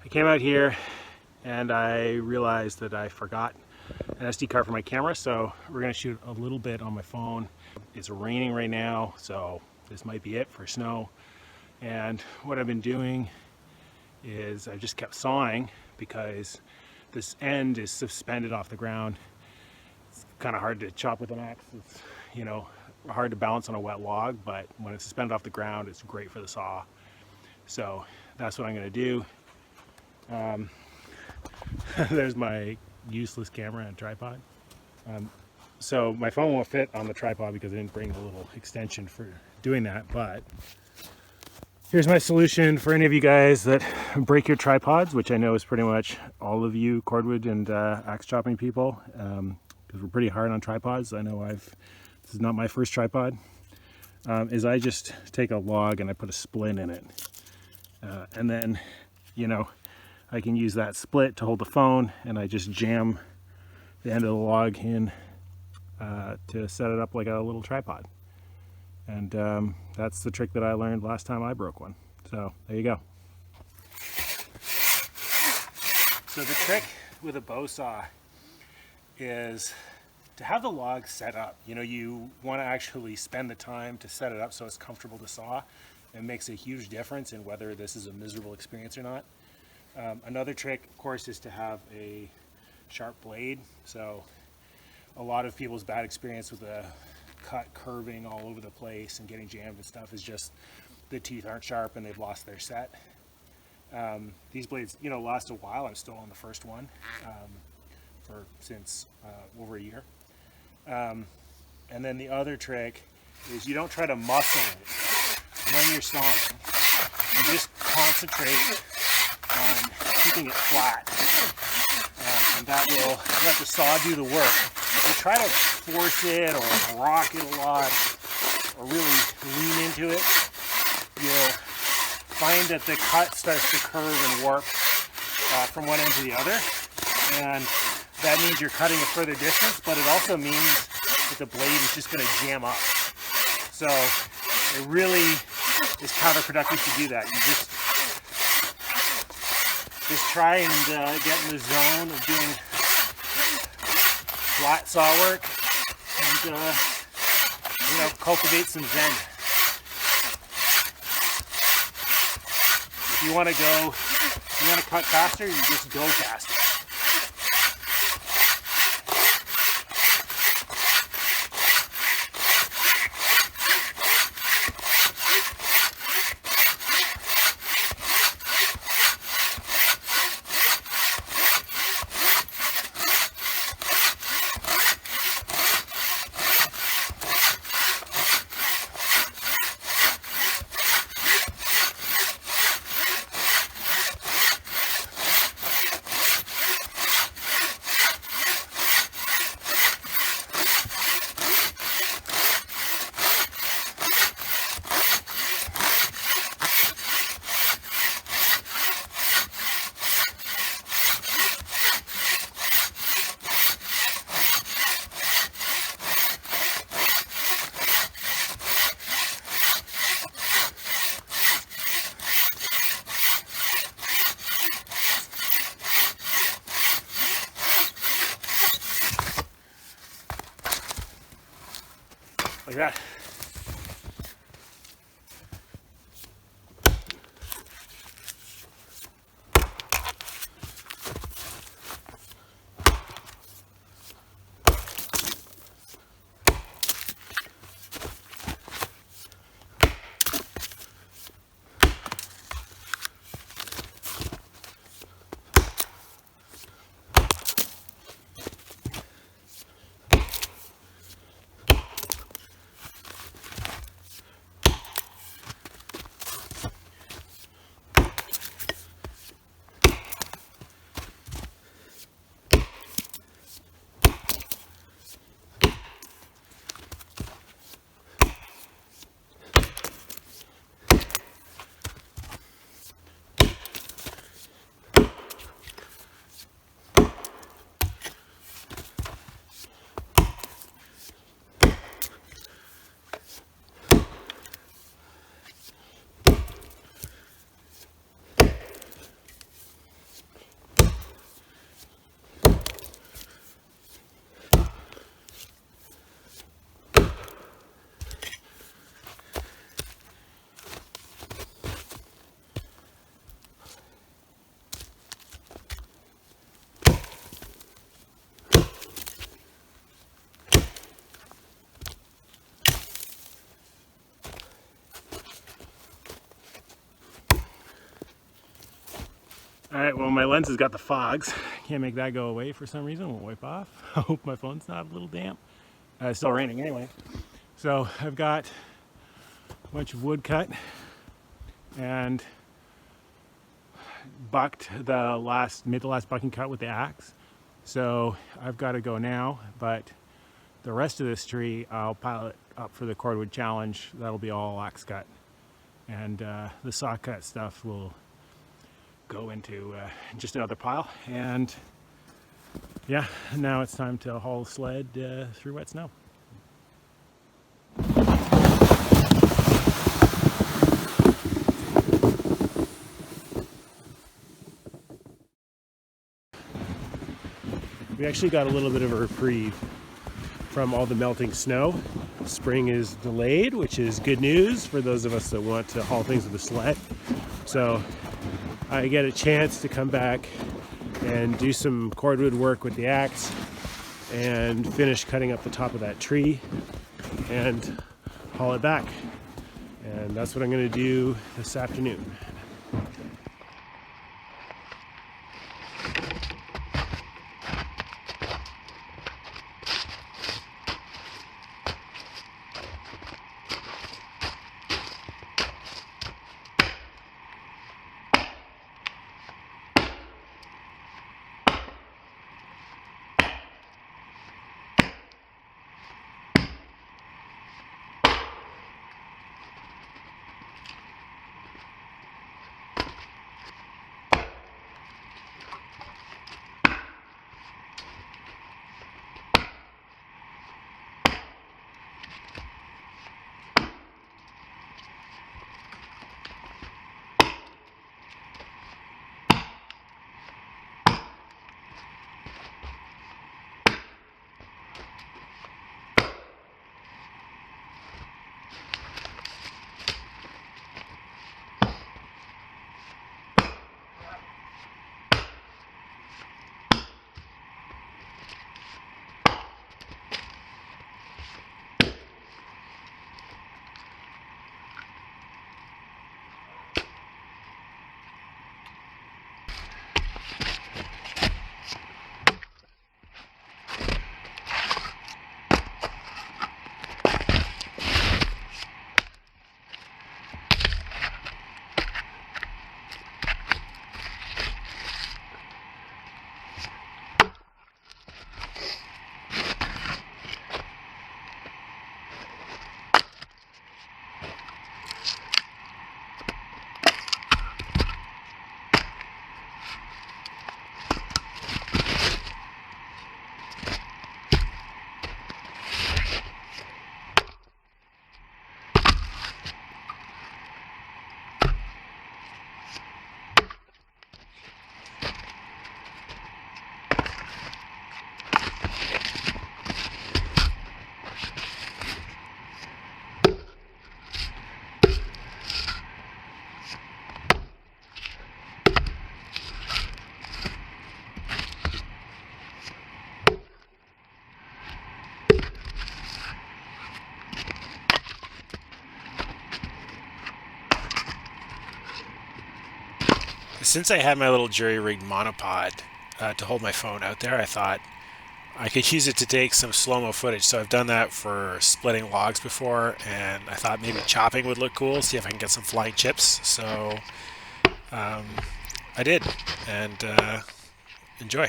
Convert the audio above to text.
came out here and I realized that I forgot an SD card for my camera, so we're gonna shoot a little bit on my phone. It's raining right now, so this might be it for snow. And what I've been doing is I just kept sawing because this end is suspended off the ground. It's kind of hard to chop with an axe. It's, you know, hard to balance on a wet log, but when it's suspended off the ground, it's great for the saw. So that's what I'm gonna do. There's my useless camera and tripod. So my phone won't fit on the tripod because I didn't bring the little extension for doing that, but here's my solution for any of you guys that break your tripods, which I know is pretty much all of you cordwood and axe chopping people, because we're pretty hard on tripods. I know this is not my first tripod, is I just take a log and I put a splint in it. And then, you know, I can use that split to hold the phone, and I just jam the end of the log in to set it up like a little tripod. And that's the trick that I learned last time I broke one. So there you go. So the trick with a bow saw is to have the log set up. You know, you want to actually spend the time to set it up so it's comfortable to saw. It makes a huge difference in whether this is a miserable experience or not. Another trick, of course, is to have a sharp blade. So a lot of people's bad experience with the cut curving all over the place and getting jammed and stuff is just the teeth aren't sharp and they've lost their set. These blades, you know, last a while. I'm still on the first one since over a year. And then the other trick is you don't try to muscle it when you're sawing. You just concentrate on keeping it flat, and that will let the saw do the work. If you try to force it or rock it a lot or really lean into it, you'll find that the cut starts to curve and warp from one end to the other, and that means you're cutting a further distance, but it also means that the blade is just going to jam up. So it really is counterproductive to do that. You just try and get in the zone of doing flat saw work and you know, cultivate some zen. If you want to cut faster, you just go faster. Like that. So my lens has got the fogs. Can't make that go away for some reason. Won't wipe off. I hope my phone's not a little damp. It's still raining anyway. So I've got a bunch of wood cut and bucked made the last bucking cut with the axe. So I've got to go now, but the rest of this tree I'll pile it up for the Cordwood challenge. That'll be all axe cut, and the saw cut stuff will go into just another pile. And yeah, now it's time to haul the sled through wet snow. We actually got a little bit of a reprieve from all the melting snow. Spring is delayed, which is good news for those of us that want to haul things with a sled. So I get a chance to come back and do some cordwood work with the axe and finish cutting up the top of that tree and haul it back. And that's what I'm going to do this afternoon. Since I had my little jury-rigged monopod to hold my phone out there, I thought I could use it to take some Slo Mo footage. So I've done that for splitting logs before, and I thought maybe chopping would look cool, see if I can get some flying chips. So I did, and enjoy.